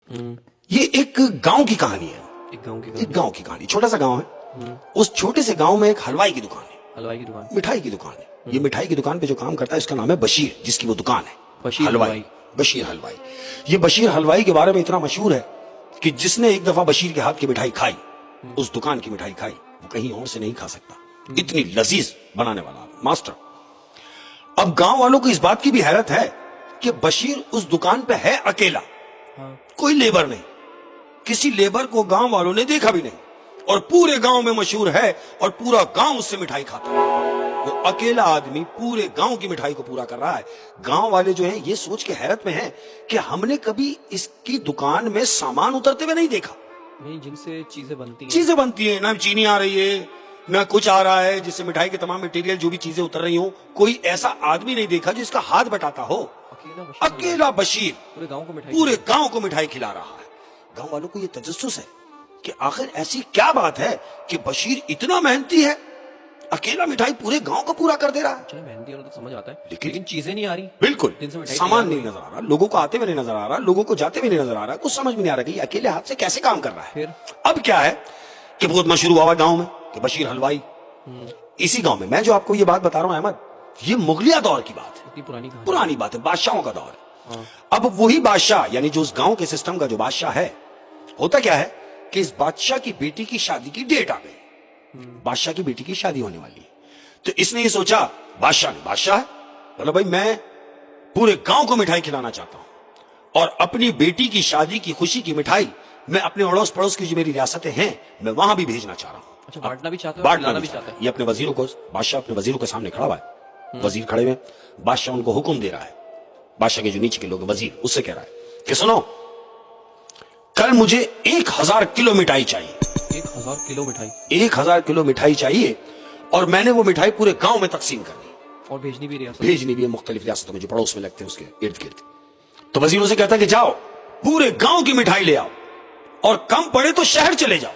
یہ ایک گاؤں کی کہانی ہے. ایک گاؤں کی کہانی. چھوٹا سا گاؤں ہے. اس چھوٹے سے گاؤں میں ایک حلوائی کی دکان ہے. حلوائی کی دکان. مٹھائی کی دکان ہے. یہ مٹھائی کی دکان پہ جو کام کرتا ہے اس کا نام ہے بشیر, جس کی وہ دکان ہے. بشیر حلوائی. بشیر حلوائی. یہ بشیر حلوائی کے بارے میں اتنا مشہور ہے کہ جس نے ایک دفعہ بشیر کے ہاتھ کی مٹھائی کھائی, اس دکان کی مٹھائی کھائی, وہ کہیں اور سے نہیں کھا سکتا. اتنی لذیذ بنانے والا ماسٹر. اب گاؤں والوں کو اس بات کی بھی حیرت ہے کہ بشیر اس دکان پہ ہے اکیلا, کوئی لیبر نہیں. کسی لیبر کو گاؤں والوں نے دیکھا بھی نہیں, اور پورے گاؤں میں مشہور ہے, اور پورا گاؤں اس سے مٹھائی کھاتا ہے. وہ اکیلا آدمی پورے گاؤں کی مٹھائی کو پورا کر رہا ہے. گاؤں والے جو ہیں یہ سوچ کے حیرت میں ہیں کہ ہم نے کبھی اس کی دکان میں سامان اترتے ہوئے نہیں دیکھا. نہیں, جن سے چیزیں بنتی ہیں, نہ چینی آ رہی ہے نہ کچھ آ رہا ہے, جس سے مٹھائی کے تمام مٹیریل جو بھی چیزیں اتر رہی ہوں, کوئی ایسا آدمی نہیں دیکھا جس کا ہاتھ بٹاتا ہو. اکیلا بشیر پورے گاؤں کو مٹھائی کھلا رہا ہے. گاؤں والوں کو یہ تجسس ہے کہ آخر ایسی کیا بات ہے کہ بشیر اتنا محنتی ہے, اکیلا مٹھائی پورے گاؤں کو پورا کر دے رہا ہے. محنتی ہونا تو سمجھ آتا ہے, لیکن چیزیں نہیں آ رہی. بالکل سامان نہیں نظر آ رہا, لوگوں کو آتے ہوئے نہیں نظر آ رہا, لوگوں کو جاتے ہوئے نہیں نظر آ رہا, کچھ سمجھ میں نہیں آ رہا کہ یہ اکیلے ہاتھ سے کیسے کام کر رہا ہے. اب کیا ہے کہ بہت مشہور ہوا گاؤں میں کہ بشیر حلوائی. اسی گاؤں میں جو آپ کو یہ بات بتا رہا ہوں احمد, یہ مغلیہ دور کی بات ہے, پرانی بات ہے, بادشاہوں کا دور ہے. اب وہی بادشاہ یعنی جو اس گاؤں کے سسٹم کا جو بادشاہ ہے, ہوتا کیا ہے کہ اس بادشاہ کی بیٹی کی شادی کی ڈیٹ آ گئی. بادشاہ کی بیٹی کی شادی ہونے والی ہے. تو اس نے یہ سوچا, بادشاہ ہے, بولا بھائی میں پورے گاؤں کو مٹھائی کھلانا چاہتا ہوں, اور اپنی بیٹی کی شادی کی خوشی کی مٹھائی میں اپنے اڑوس پڑوس کی جو میری ریاستیں ہیں میں وہاں بھی بھیجنا چاہ رہا ہوں. بانٹنا بھی چاہتا ہے. یہ اپنے وزیروں کو, بادشاہ اپنے وزیروں کے سامنے کھڑا ہوا ہے, وزیر کھڑے ہوئے, بادشاہ ان کو حکم دے رہا ہے. بادشاہ کے جو نیچے کے لوگ ہیں وزیر, اس سے کہہ رہا ہے کہ سنو, کل مجھے 1000 کلو مٹھائی چاہیے. 1000 کلو مٹھائی چاہیے, اور میں نے وہ مٹھائی پورے گاؤں میں تقسیم کرنی, اور بھیجنی بھی ہے مختلف ریاستوں میں جو پڑوس میں لگتے ہیں اس کے ارد گرد. تو وزیروں سے کہتا ہے کہ جاؤ پورے گاؤں کی مٹھائی لے آؤ, اور کم پڑے تو شہر چلے جاؤ,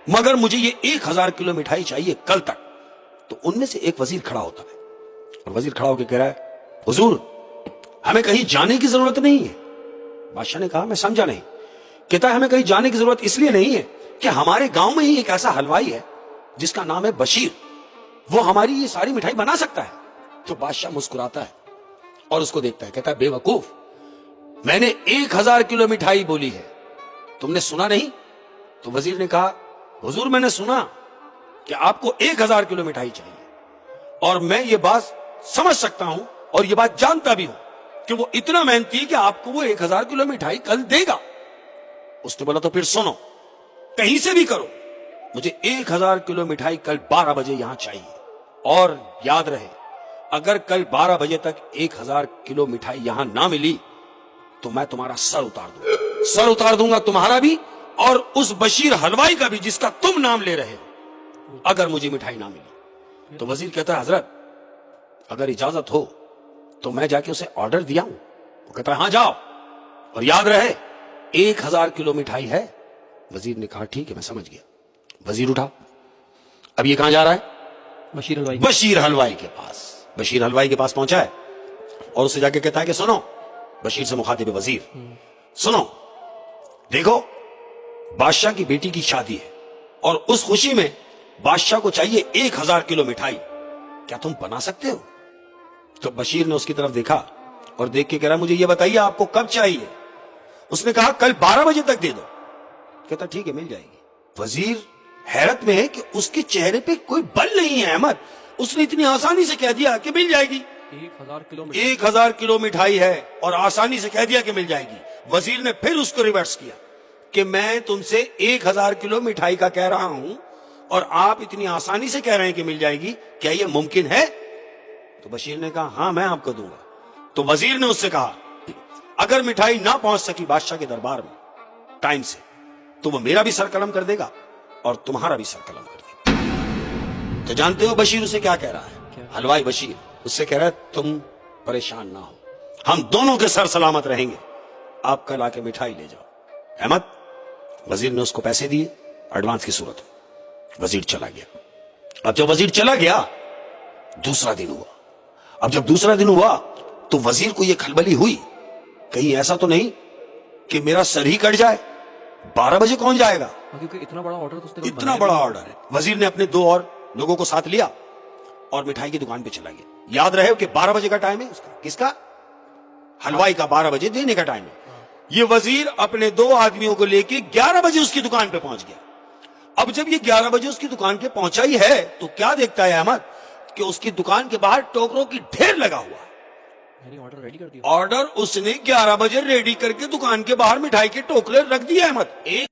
مگر مجھے یہ 1000 کلو مٹھائی چاہیے کل تک. تو ان میں سے ایک وزیر کھڑا ہوتا ہے, اور وزیر کھڑا ہو کے کہہ رہا ہے حضور ہمیں کہیں جانے کی ضرورت نہیں ہے. بادشاہ نے کہا میں سمجھا نہیں. کہتا ہے ہمیں کہیں جانے کی ضرورت اس لیے نہیں ہے کہ ہمارے گاؤں میں ہی ایک ایسا حلوائی ہے جس کا نام ہے بشیر, وہ ہماری یہ ساری مٹھائی بنا سکتا ہے. تو بادشاہ مسکراتا ہے اور اس کو دیکھتا ہے, کہتا ہے بے وقوف, میں نے 1000 کلو مٹھائی بولی ہے, تم نے سنا نہیں؟ تو وزیر نے کہا حضور میں نے سنا کہ آپ کو 1000 کلو مٹھائی چاہیے, اور میں یہ بات سمجھ سکتا ہوں اور یہ بات جانتا بھی ہوں کہ وہ اتنا محنتی ہے کہ آپ کو وہ 1000 کلو مٹھائی کل دے گا. اس نے بولا تو پھر سنو, کہیں سے بھی کرو, مجھے 1000 کلو مٹھائی کل 12 بجے یہاں چاہیے, اور یاد رہے اگر کل 12 بجے تک 1000 کلو مٹھائی یہاں نہ ملی تو میں تمہارا سر اتار دوں گا تمہارا بھی, اور اس بشیر حلوائی کا بھی جس کا تم نام لے رہے ہو, اگر مجھے مٹھائی نہ ملی. تو وزیر کہتا ہے حضرت اگر اجازت ہو تو میں جا کے اسے آرڈر دیا ہوں. وہ کہتا ہے ہاں جاؤ, اور یاد رہے 1000 کلو مٹھائی ہے. وزیر نے کہا ٹھیک ہے میں سمجھ گیا. وزیر اٹھا, اب یہ کہاں جا رہا ہے؟ بشیر حلوائی کے پاس. بشیر حلوائی کے پاس پہنچا ہے, اور اسے جا کے کہتا ہے کہ سنو, بشیر سے مخاطب ہے وزیر, سنو دیکھو بادشاہ کی بیٹی کی شادی ہے, اور اس خوشی میں بادشاہ کو چاہیے 1000 کلو مٹھائی, کیا تم بنا سکتے ہو؟ تو بشیر نے اس کی طرف دیکھا اور دیکھ کے کہہ رہا مجھے یہ بتائیے آپ کو کب چاہیے؟ اس نے کہا کل 12 بجے تک دے دو. کہتا ٹھیک ہے مل جائے گی. وزیر حیرت میں ہے کہ اس کے چہرے پہ کوئی بل نہیں ہے احمد, اس نے اتنی آسانی سے کہہ دیا کہ مل جائے گی. 1000 کلو مٹھائی ہے اور آسانی سے کہہ دیا کہ مل جائے گی. وزیر نے پھر اس کو ریورس کیا کہ میں تم سے 1000 کلو مٹھائی کا کہہ رہا ہوں اور آپ اتنی آسانی سے کہہ رہے ہیں کہ مل جائے گی, کیا یہ ممکن ہے؟ تو بشیر نے کہا ہاں میں آپ کو دوں گا. تو وزیر نے اس سے کہا اگر مٹھائی نہ پہنچ سکی بادشاہ کے دربار میں ٹائم سے تو وہ میرا بھی سر قلم کر دے گا اور تمہارا بھی سر قلم کر دے گا. تو جانتے ہو بشیر اسے کیا کہہ رہا ہے؟ حلوائی بشیر اس سے کہہ رہا ہے تم پریشان نہ ہو, ہم دونوں کے سر سلامت رہیں گے, آپ کل آ کے مٹھائی لے جاؤ. احمد وزیر نے اس کو پیسے دیے ایڈوانس کی صورت میں, وزیر چلا گیا. اب جب وزیر چلا گیا دوسرا دن ہوا. اب جب دوسرا دن ہوا تو وزیر کو یہ کھلبلی ہوئی, کہیں ایسا تو نہیں کہ میرا سر ہی کٹ جائے. 12 بجے کون جائے گا؟ کیونکہ اتنا بڑا آرڈر تو اس نے کبھی اتنا بنایا بڑا نہیں. آرڈر ہے. وزیر نے اپنے 2 اور لوگوں کو ساتھ لیا اور مٹھائی کی دکان پہ چلا گیا. یاد رہے کہ 12 بجے کا ٹائم ہے اس کا. کس کا؟ حلوائی کا 12 بجے دینے کا ٹائم ہے. یہ وزیر اپنے 2 آدمیوں کو لے کے 11 بجے اس کی دکان پہ پہنچ گیا. اب جب یہ 11 بجے اس کی دکان پہ پہنچا ہی ہے تو کیا دیکھتا ہے احمد کہ اس کی دکان کے باہر ٹوکروں کی ڈھیر لگا ہوا ہے. یعنی آرڈر ریڈی کر دیا. آرڈر اس نے 11 بجے ریڈی کر کے دکان کے باہر مٹھائی کے ٹوکرے رکھ دیے احمد. ایک